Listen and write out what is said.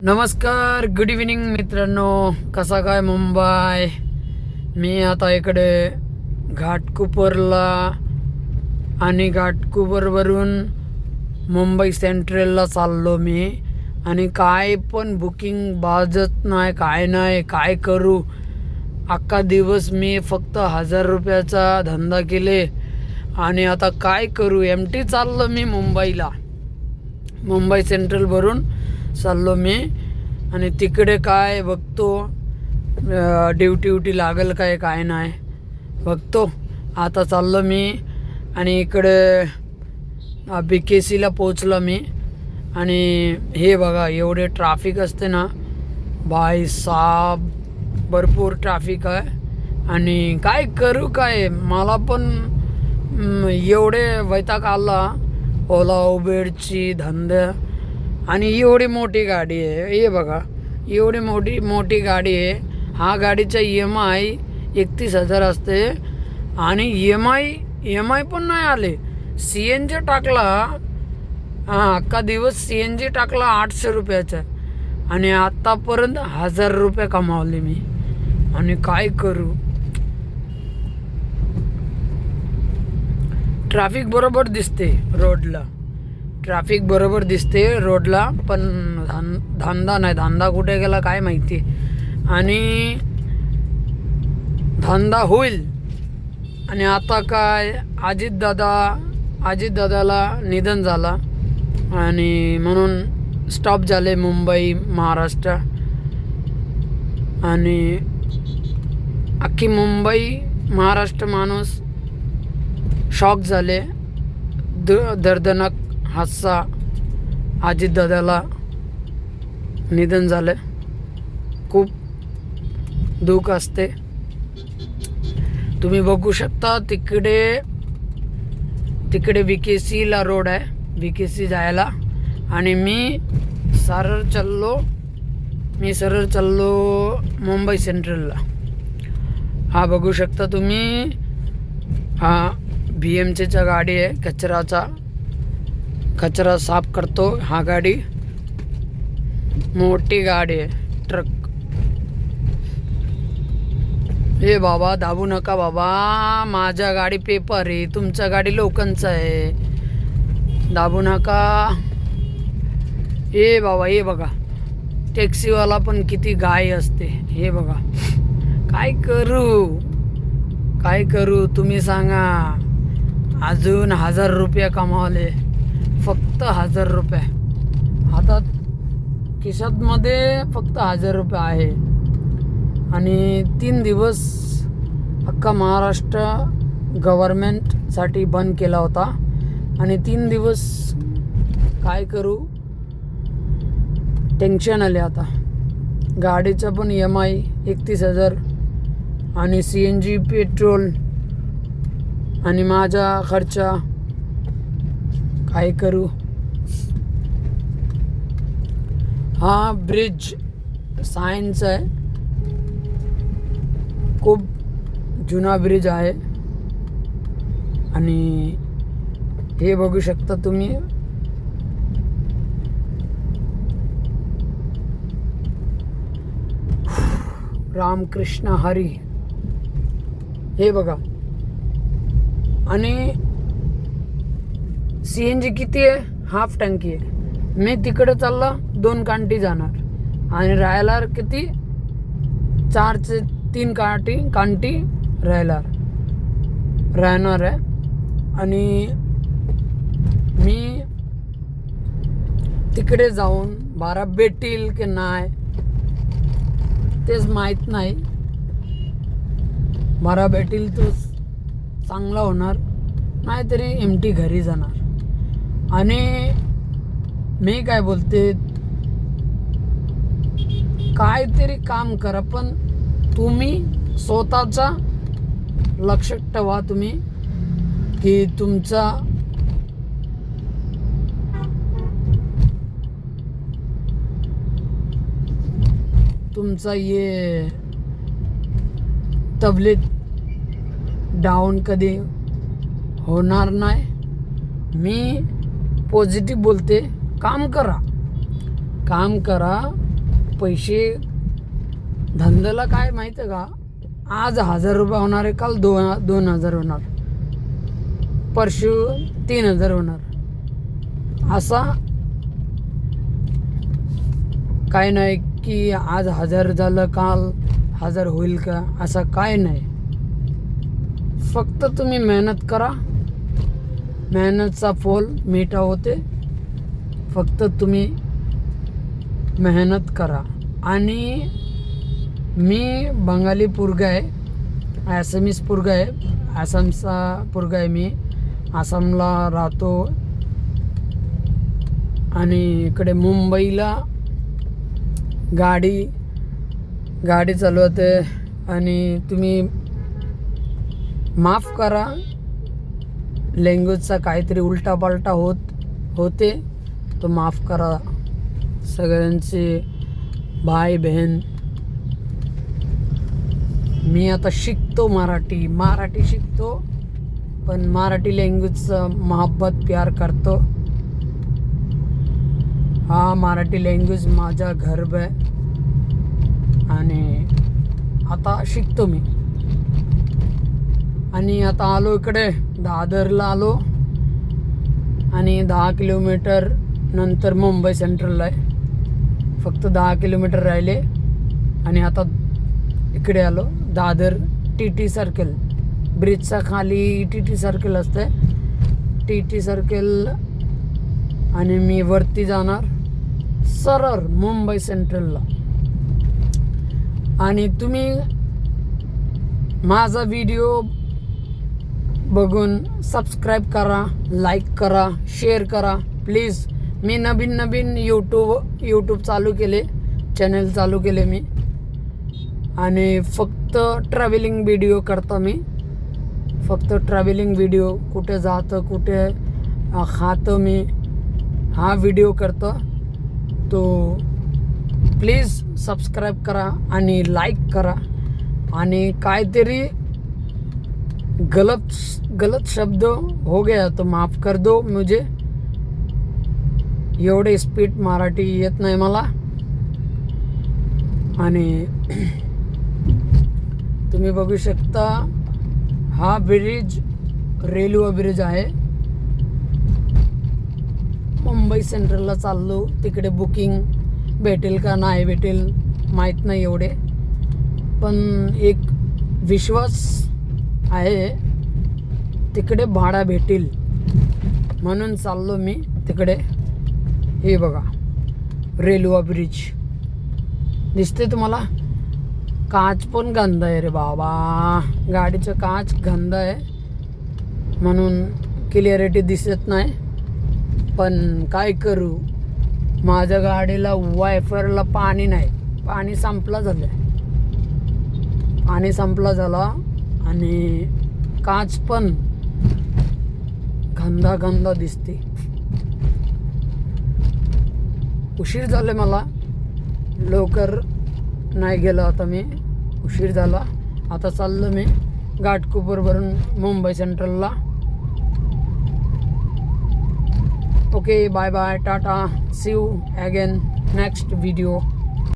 नमस्कार, good evening मित्रांनो. कसा काय मुंबई. मी आता इकडे घाटकोपरला आणि घाटकोपरवरून मुंबई सेंट्रलला चाललो मी. आणि काय पण बुकिंग बाजत नाही, काय नाही, काय करू. अख्खा दिवस मी फक्त 1000 रुपयाचा धंदा केले आणि आता काय करू. एमटी चाललो मी मुंबईला. मुंबई सेंट्रलवरून चाललो मी आणि तिकडे काय बघतो, ड्युटी लागेल काय नाही बघतो. आता चाललो मी आणि इकडे BKCला पोचलो मी. आणि हे बघा, एवढे ट्रॅफिक असते ना भाई साब, भरपूर ट्रॅफिक आहे. आणि काय करू, काय मला पण एवढे वैताग आला ओला उबेरची धंदा. आणि एवढी मोठी गाडी आहे, हे बघा, एवढी मोठी गाडी आहे. हा गाडीचा EMI 31,000 असते आणि EMI पण नाही आले. CNG टाकला, अख्खा दिवस CNG टाकला 800 रुपयाचा आणि आत्तापर्यंत 1000 रुपये कमावले मी. आणि काय करू. ट्रॅफिक बरोबर दिसते रोडला, पण धंदा नाही. धंदा कुठे गेला काय माहिती. आणि धंदा होईल. आणि आता काय, अजितदादाला निधन झाला आणि म्हणून स्टॉप झाले मुंबई महाराष्ट्र. आणि अख्खी मुंबई महाराष्ट्र माणूस शॉक झाले. दर्दनाक हादसा, अजितदादाला निधन झालं. खूप दुःख असते. तुम्ही बघू शकता तिकडे BKCला रोड आहे, BKC जायला. आणि मी सरळ चाललो मुंबई सेंट्रलला. हा बघू शकता तुम्ही, हा BMCचा गाडी आहे. कचरा साफ करतो हा गाडी. मोठी गाडी आहे, ट्रक. हे बाबा, दाबू नका बाबा, माझ्या गाडी पेपर आहे, तुमच्या गाडी लोकांचं आहे, दाबू नका. हे बाबा, हे बघा, टॅक्सीवाला पण किती गाय असते. हे बघा, काय करू तुम्ही सांगा. अजून 1000 रुपये कमावले, फक्त 1000 रुपये हातात, खिशात मध्ये फक्त 1000 रुपये आहे. आणि 3 दिवस अख्खा महाराष्ट्र गव्हर्मेंटसाठी बंद केला होता. आणि 3 दिवस काय करू, टेन्शन आले. आता गाडीचं पण EMI 31,000 आणि CNG पेट्रोल आणि माझा खर्च, काय करू. हा ब्रिज सायन्स आहे, खूप जुना ब्रिज आहे. आणि हे बघू शकता तुम्ही, रामकृष्ण हरी, हे बघा. आणि CNG किती आहे, हाफ टंकी आहे. मी तिकडे चालला 2 कांटी जाणार आणि राहायला किती 4 ते 3 कांटी राहणार आहे. आणि मी तिकडे जाऊन 12 भेटतील की नाही तेच माहीत नाही. 12 भेटील तो चांगला होणार, नाहीतरी एमटी घरी जाणार. आणि मी काय बोलते, काहीतरी काम करा, पण तुम्ही स्वतःचा लक्ष ठेवा तुम्ही, की तुमचा ये तब्येत डाऊन कधी होणार नाही. मी पॉझिटिव्ह बोलते. काम करा, पैसे धंद्याला काय माहिती आहे का, आज 1000 रुपये होणार आहे, काल 2000 होणार, परशु 3000 होणार. असा काय नाही की आज 1000 झालं काल 1000 होईल का, असं काय नाही. फक्त तुम्ही मेहनत करा, मेहनतचा फळ मीठा होते. फक्त तुम्ही मेहनत करा. आणि मी बंगाली पोरगा आहे, आसामीस पोरगा आहे, आसामचा पोरगा आहे. मी आसामला राहतो आणि इकडे मुंबईला गाडी चालवते. आणि तुम्ही माफ करा, लँग्वेजचा काहीतरी उलटापालटा होते तो माफ करा. सगळ्यांचे भाई बहन, मी आता शिकतो मराठी शिकतो, पण मराठी लँग्वेजचा मोहब्बत प्यार करतो. हा मराठी लँग्वेज माझा गर्व आहे आणि आता शिकतो मी. आणि आता आलो इकडे दादरला आलो आणि 10 किलोमीटर नंतर मुंबई सेंट्रलला आहे. फक्त 10 किलोमीटर राहिले आणि आता इकडे आलो. दादर TT सर्कल, ब्रिजचा खाली TT सर्कल असते, TT सर्कल. आणि मी वरती जाणार सरळ मुंबई सेंट्रलला. आणि तुम्ही माझा व्हिडिओ बघून सबस्क्राईब करा, लाईक करा, शेअर करा प्लीज. मी नवीन यूट्यूब चालू केले, चॅनल चालू केले मी. आणि फक्त ट्रॅव्हलिंग व्हिडिओ करतो मी, फक्त ट्रॅव्हलिंग व्हिडिओ. कुठे जातं, कुठे खातं मी, हा व्हिडिओ करतो. तो प्लीज सबस्क्राईब करा आणि लाईक करा. आणि काहीतरी गलत शब्द हो गया तो माफ कर दो मुझे. एवढे स्पीड मराठी येत नाही मला. आणि तुम्ही बघू शकता हा ब्रिज रेल्वे ब्रिज आहे. मुंबई सेंट्रलला चाललो, तिकडे बुकिंग भेटेल का नाही भेटेल माहीत नाही एवढे, पण एक विश्वास आहे तिकडे भाडा भेटेल म्हणून चाललो मी तिकडे. हे बघा रेल्वे ब्रिज दिसते तुम्हाला. काच पण गंदा आहे रे बाबा, गाडीचं काच गंदा आहे म्हणून क्लिअरिटी दिसत नाही. पण काय करू, माझ्या गाडीला वायफरला पाणी नाही, पाणी संपला झाला आणि काच पण गंदा दिसते. उशीर झाले मला, लवकर नाही गेलो आता मी, उशीर झाला. आता चाललो मी घाटकोपरवरून मुंबई सेंट्रलला. Okay, bye bye, tata, see you again next video.